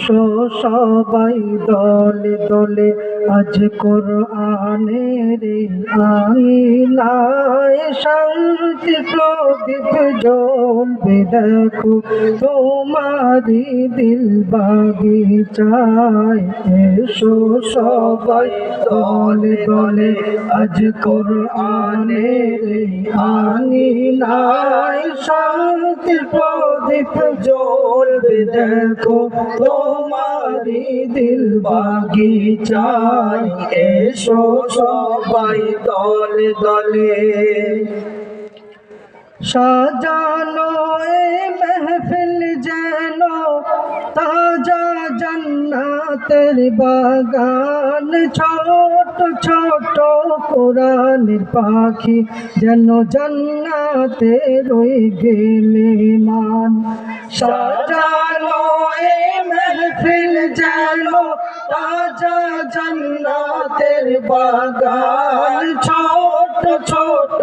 এসো সবাই দলে দলে আজ কোরআনের আঙিনায় শান্তি প্রদীপ জ্বলবে দেখো তোমারি দিল বাগিচায়। এসো সবাই দলে দলে আজ কোরআনের আঙিনায় শান্তি প্রদীপ জ্বলবে দেখো তোমারি দিল বাগিচায়। এসো সবাই দলে দলে সাজানো এ মেহফিল যেন তাজা জান্নাতের বাগান। ছোট ছোট কোরআনের পাখি যেন জান্নাতে রয়ে গেলে মান। সাজানো এ মেহফিল যেন তাজা জান্নাতের বাগান। ছোট ছোট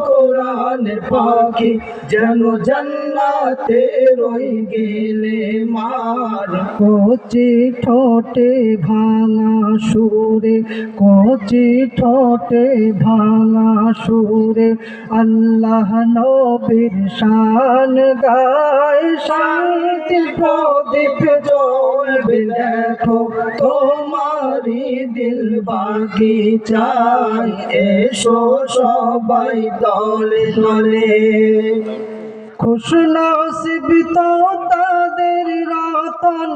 কোরআনের পাখি যেন জান্নাতে রয়ে গেলে মান। কচি ঠোঁটে ভাঙা সুরে, কচি ঠোঁটে ভাঙা সুরে আল্লাহ নবীর শান গায়। শান্তির প্রদীপ জ্বলবে দেখো তোমারি দিল বাগিচায়। এসো সবাই দলে দলে খুশনসিব তো তাদের রতন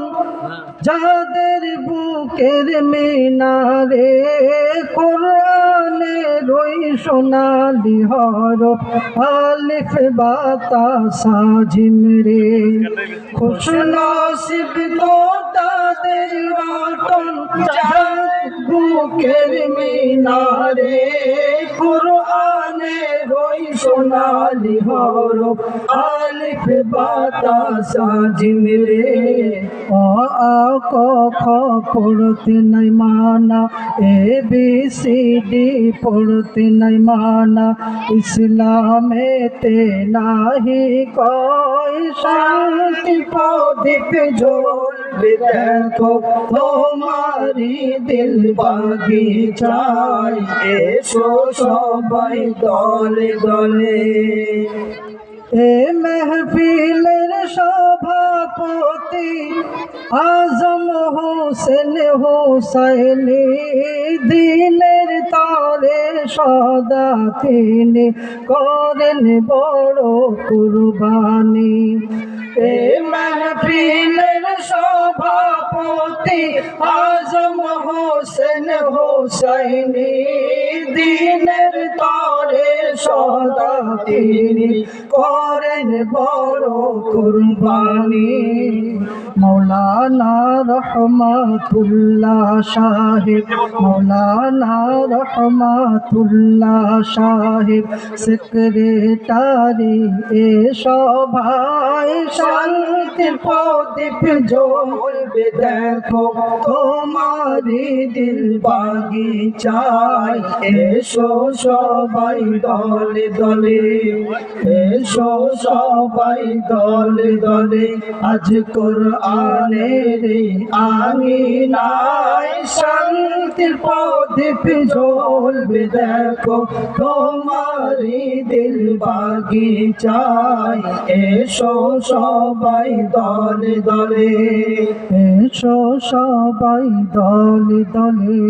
যাদের বুকের মিনারে কোরআনের ওই সোনালি হরফ আলিফ বা তা সাজিম রে। খুশনসিব তো তাদের রতন যাদের বুকের মিনারে কোরআনের ওই সোনালি হরফ আলিফ বা তা সাজিম রে। অ আ ক খ পড়তে নাই মানা, এ বি সি ডি পড়তে নাই মানা, ইসলামেতে নাহি কয়। শান্তি প্রদীপ জ্বলবে দেখো তোমারি দিল বাগিচায়। এসো সবাই দলে দলে এ মেহফিলের সভাপতি আজম হোসেন হোসাইনি। দিনের তারে সদা তিনি করেন বড় কুরবানি। এ মেহফিলের সভাপতি আজম হোসেন হোসাইনি। দিনের তারে সদা তিনি করেন বড় কুরবানি। মৌলানা রহমাতুল্লাহ সাহেব, মৌলানা রহমাতুল্লাহ সাহেব সেক্রেটারি এ সভায়। শান্তির প্রদীপ জ্বলবে দেখো তোমারি দিল বাগিচায়। এসো সবাই দলে দলে, এসো সবাই দলে দলে আজ কোরআনের আঙিনায় শান্তির প্রদীপ জ্বলবে দেখো তোমারি দিল বাগিচায়। এসো সবাই দলে দলে, এসো সবাই দলে দলে।